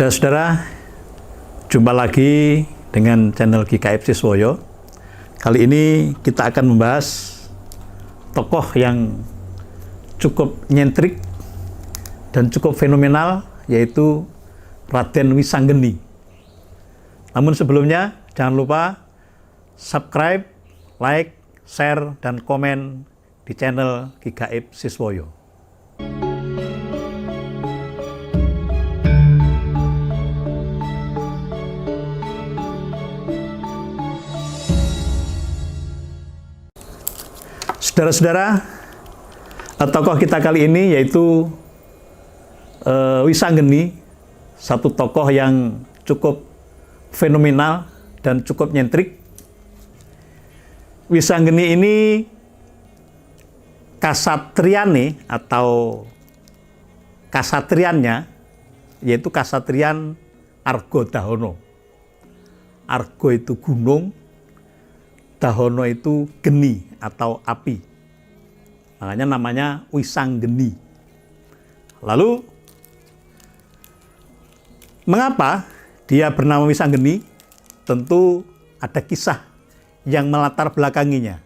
Saudara-saudara, jumpa lagi dengan channel GKIP Siswoyo. Kali ini kita akan membahas tokoh yang cukup nyentrik dan cukup fenomenal, yaitu Raden Wisanggeni. Namun sebelumnya, jangan lupa subscribe, like, share, dan komen di channel GKIP Siswoyo. Saudara-saudara, tokoh kita kali ini yaitu Wisanggeni, satu tokoh yang cukup fenomenal dan cukup nyentrik. Wisanggeni ini kasatriane atau kasatriannya yaitu kasatrian Argodahono. Argo itu gunung, Dahono itu geni atau api. Makanya namanya Wisanggeni. Lalu, mengapa dia bernama Wisanggeni? Tentu ada kisah yang melatar belakanginya.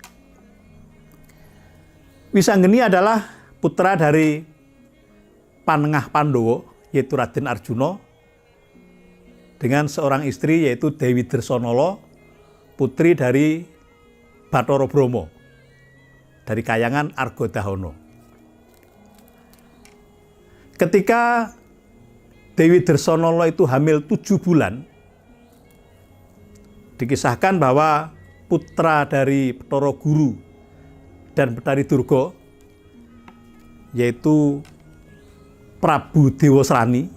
Wisanggeni adalah putra dari Panengah Pandowo, yaitu Raden Arjuna, dengan seorang istri yaitu Dewi Dresanala, putri dari Bathara Brama, dari kayangan Argodahono. Ketika Dewi Dresanala itu hamil 7 bulan, dikisahkan bahwa putra dari Bathara Guru dan Betari Durga, yaitu Prabu Dewasrani,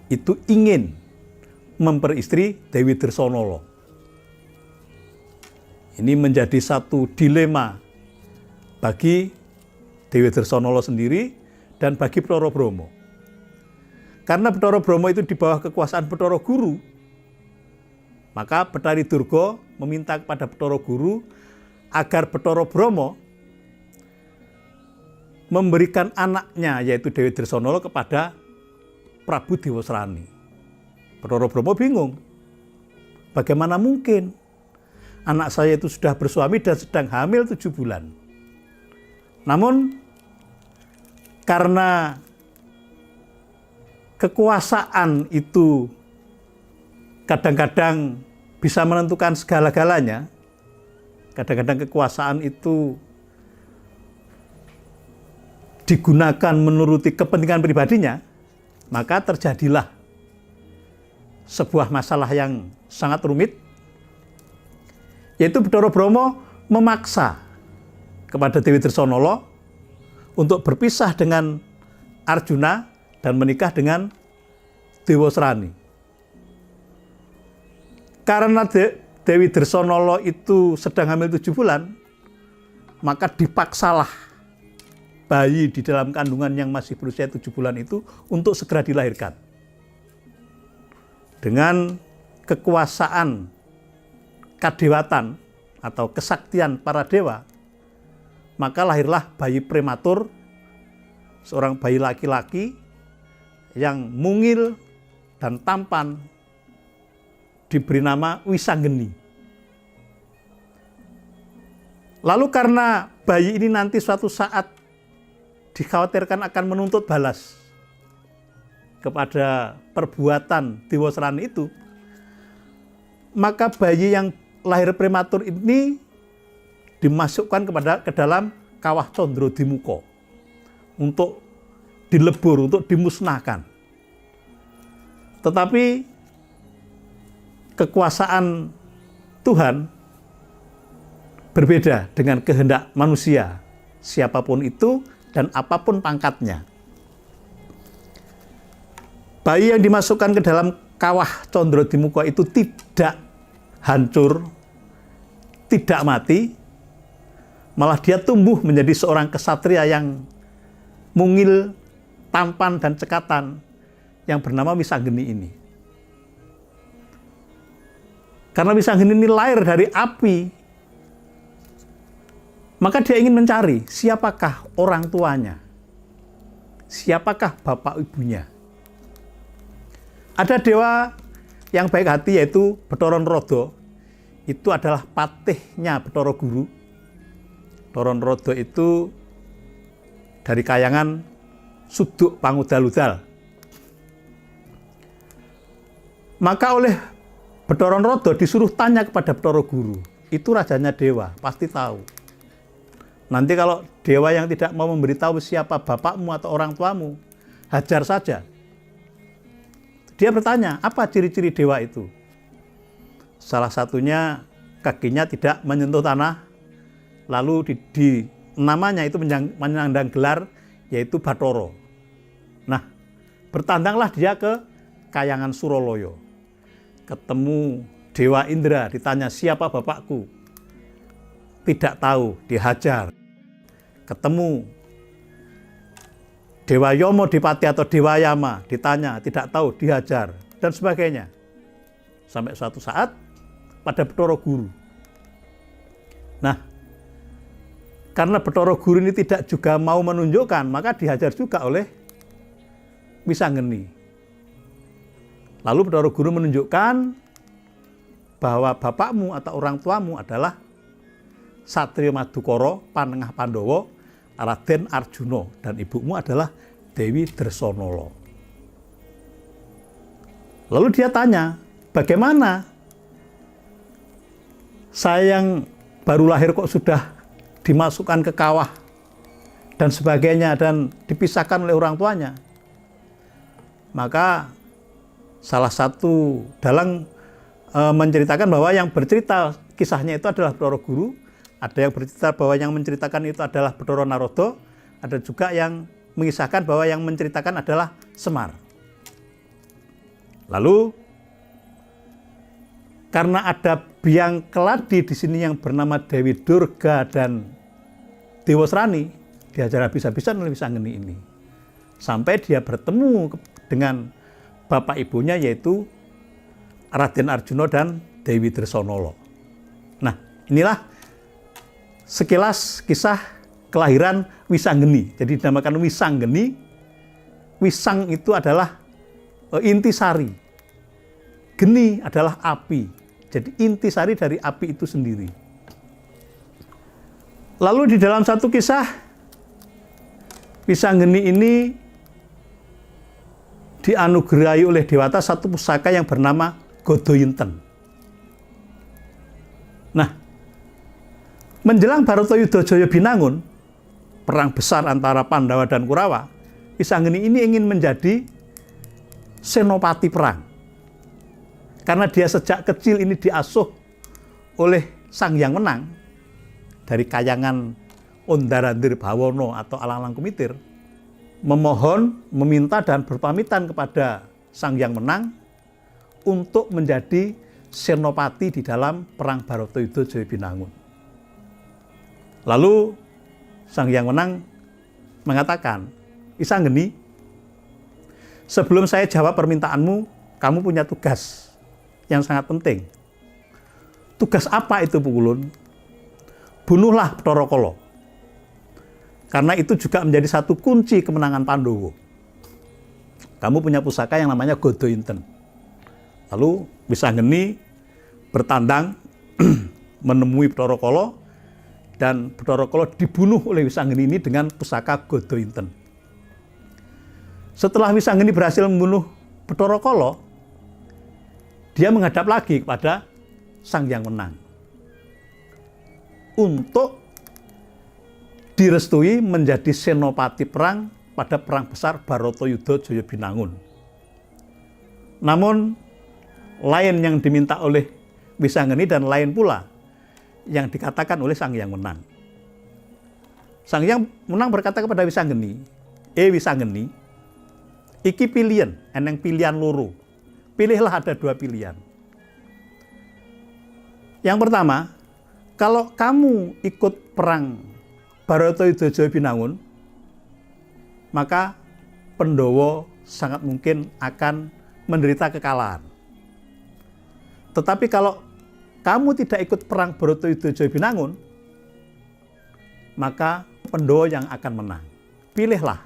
itu ingin memperistri Dewi Dresanala. Ini menjadi satu dilema bagi Dewi Dresanala sendiri dan bagi Bathara Brama. Karena Bathara Brama itu di bawah kekuasaan Bathara Guru, maka Betari Durga meminta kepada Bathara Guru agar Bathara Brama memberikan anaknya yaitu Dewi Dresanala kepada Prabu Dewasrani. Bathara Brama bingung. Bagaimana mungkin anak saya itu sudah bersuami dan sedang hamil 7 bulan. Namun, karena kekuasaan itu kadang-kadang bisa menentukan segala-galanya, kadang-kadang kekuasaan itu digunakan menuruti kepentingan pribadinya, maka terjadilah sebuah masalah yang sangat rumit, yaitu Bathara Brama memaksa kepada Dewi Dresanala untuk berpisah dengan Arjuna dan menikah dengan Dewasrani. Karena Dewi Dresanala itu sedang hamil 7 bulan, maka dipaksalah bayi di dalam kandungan yang masih berusia 7 bulan itu untuk segera dilahirkan. Dengan kekuasaan kadewatan atau kesaktian para dewa, maka lahirlah bayi prematur, seorang bayi laki-laki yang mungil dan tampan, diberi nama Wisanggeni. Lalu karena bayi ini nanti suatu saat dikhawatirkan akan menuntut balas kepada perbuatan Dewasrani itu, maka bayi yang lahir prematur ini dimasukkan ke dalam kawah Condrodimuka untuk dilebur, untuk dimusnahkan. Tetapi kekuasaan Tuhan berbeda dengan kehendak manusia, siapapun itu dan apapun pangkatnya. Bayi yang dimasukkan ke dalam kawah Condrodimuka itu tidak hancur, tidak mati, malah dia tumbuh menjadi seorang kesatria yang mungil, tampan, dan cekatan yang bernama Wisanggeni ini. Karena Wisanggeni ini lahir dari api, maka dia ingin mencari siapakah orang tuanya, siapakah bapak ibunya. Ada dewa yang baik hati yaitu Bathara Narada. Itu adalah patihnya Bathara Guru. Bathara Narada itu dari kayangan Suduk Pangudal-udal. Maka oleh Bathara Narada disuruh tanya kepada Bathara Guru. Itu rajanya dewa, pasti tahu. Nanti kalau dewa yang tidak mau memberitahu siapa bapakmu atau orang tuamu, hajar saja. Dia bertanya, apa ciri-ciri dewa itu? Salah satunya kakinya tidak menyentuh tanah, lalu di namanya itu menyandang gelar yaitu Bathara. Nah, bertandanglah dia ke Kayangan Suraloyo. Ketemu Dewa Indra, ditanya siapa bapakku? Tidak tahu, dihajar. Ketemu Dewa Yama Dipati atau Dewa Yama, ditanya, tidak tahu, dihajar, dan sebagainya. Sampai suatu saat pada Bathara Guru. Nah, karena Bathara Guru ini tidak juga mau menunjukkan, maka dihajar juga oleh Wisanggeni. Lalu Bathara Guru menunjukkan bahwa bapakmu atau orang tuamu adalah Satriya Madukara, Panengah Pandhawa, Raden Arjuna, dan ibumu adalah Dewi Dresanala. Lalu dia tanya, bagaimana saya yang baru lahir kok sudah dimasukkan ke kawah dan sebagainya dan dipisahkan oleh orang tuanya? Maka salah satu dalang menceritakan bahwa yang bercerita kisahnya itu adalah Bathara Guru, ada yang bercerita bahwa yang menceritakan itu adalah Bathara Narada, ada juga yang mengisahkan bahwa yang menceritakan adalah Semar. Lalu karena ada biang keladi di sini yang bernama Dewi Durga dan Dewa Srani, diajar habis-habisan oleh Wisanggeni ini. Sampai dia bertemu dengan bapak ibunya yaitu Raden Arjuna dan Dewi Dresanala. Nah, inilah sekilas kisah kelahiran Wisanggeni. Jadi dinamakan Wisanggeni. Wisang itu adalah intisari. Geni adalah api. Jadi intisari dari api itu sendiri. Lalu di dalam satu kisah, Wisanggeni ini dianugerahi oleh Dewata satu pusaka yang bernama Godoyinten. Nah, menjelang Bharatayuddha Jayabinangun, perang besar antara Pandawa dan Kurawa, Wisanggeni ini ingin menjadi senopati perang. Karena dia sejak kecil ini diasuh oleh Sang Hyang Wenang dari kayangan Ondarandir Bawono atau Alang-alang Kumitir, memohon, meminta dan berpamitan kepada Sang Hyang Wenang untuk menjadi senopati di dalam perang Bharatayuddha Jayabinangun. Lalu Sang Hyang Wenang mengatakan, Wisanggeni, sebelum saya jawab permintaanmu, kamu punya tugas yang sangat penting. Tugas apa itu, Pukulun? Bunuhlah Bathara Kala. Karena itu juga menjadi satu kunci kemenangan Pandhawa. Kamu punya pusaka yang namanya Godoyinten. Lalu Wisanggeni bertandang menemui Bathara Kala, dan Bathara Kala dibunuh oleh Wisanggeni ini dengan pusaka Godoyinten. Setelah Wisanggeni berhasil membunuh Bathara Kala, dia menghadap lagi kepada Sang Hyang Wenang untuk direstui menjadi senopati perang pada perang besar Bharatayuddha Jayabinangun. Namun lain yang diminta oleh Wisanggeni dan lain pula yang dikatakan oleh Sang Hyang Wenang. Sang Hyang Wenang berkata kepada Wisanggeni, Wisanggeni, iki pilihan, eneng pilihan loro. Pilihlah, ada dua pilihan. Yang pertama, kalau kamu ikut perang Bharatayuddha Jayabinangun, maka Pandhawa sangat mungkin akan menderita kekalahan. Tetapi kalau kamu tidak ikut perang Bharatayuddha Jayabinangun, maka Pandhawa yang akan menang. Pilihlah.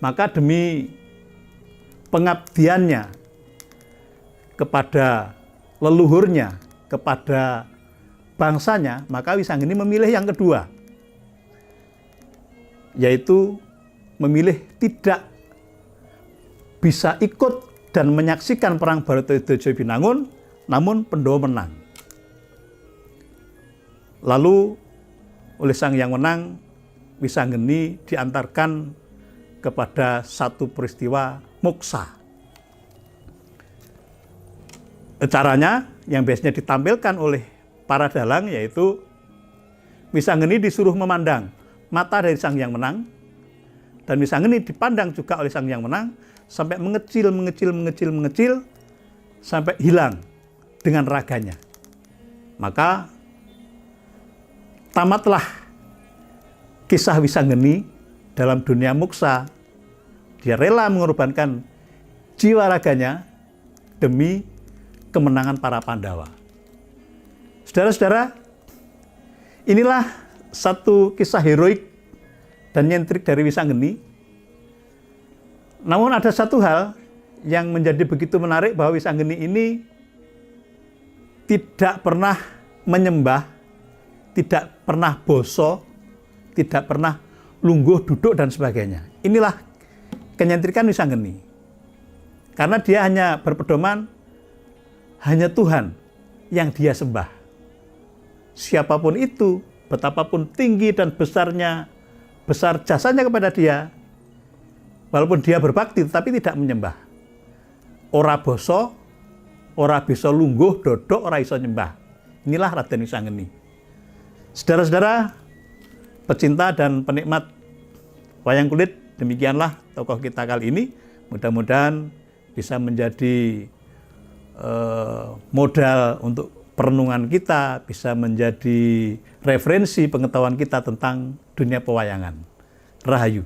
Maka demi pengabdiannya kepada leluhurnya, kepada bangsanya, maka Wisanggeni memilih yang kedua, yaitu memilih tidak bisa ikut dan menyaksikan perang Bharatayuddha Jayabinangun, namun Pandhawa menang. Lalu oleh Sang Hyang Wenang, Wisanggeni diantarkan kepada satu peristiwa moksa. Caranya yang biasanya ditampilkan oleh para dalang yaitu Wisanggeni disuruh memandang mata dari Sang Hyang Wenang, dan Wisanggeni dipandang juga oleh Sang Hyang Wenang sampai mengecil sampai hilang dengan raganya. Maka tamatlah kisah Wisanggeni dalam dunia moksa. Dia rela mengorbankan jiwa raganya demi kemenangan para Pandawa. Saudara-saudara, inilah satu kisah heroik dan nyentrik dari Wisanggeni. Namun ada satu hal yang menjadi begitu menarik, bahwa Wisanggeni ini tidak pernah menyembah, tidak pernah boso, tidak pernah lungguh, duduk, dan sebagainya. Inilah kenyentrikan Wisanggeni. Karena dia hanya berpedoman, hanya Tuhan yang dia sembah. Siapapun itu, betapapun tinggi dan besar jasanya kepada dia, walaupun dia berbakti tetapi tidak menyembah. Ora boso, ora bisa lungguh, dodok, ora iso nyembah. Inilah Raden Wisanggeni. Saudara-saudara, pecinta dan penikmat wayang kulit, demikianlah tokoh kita kali ini. Mudah-mudahan bisa menjadi modal untuk perenungan kita, bisa menjadi referensi pengetahuan kita tentang dunia pewayangan. Rahayu.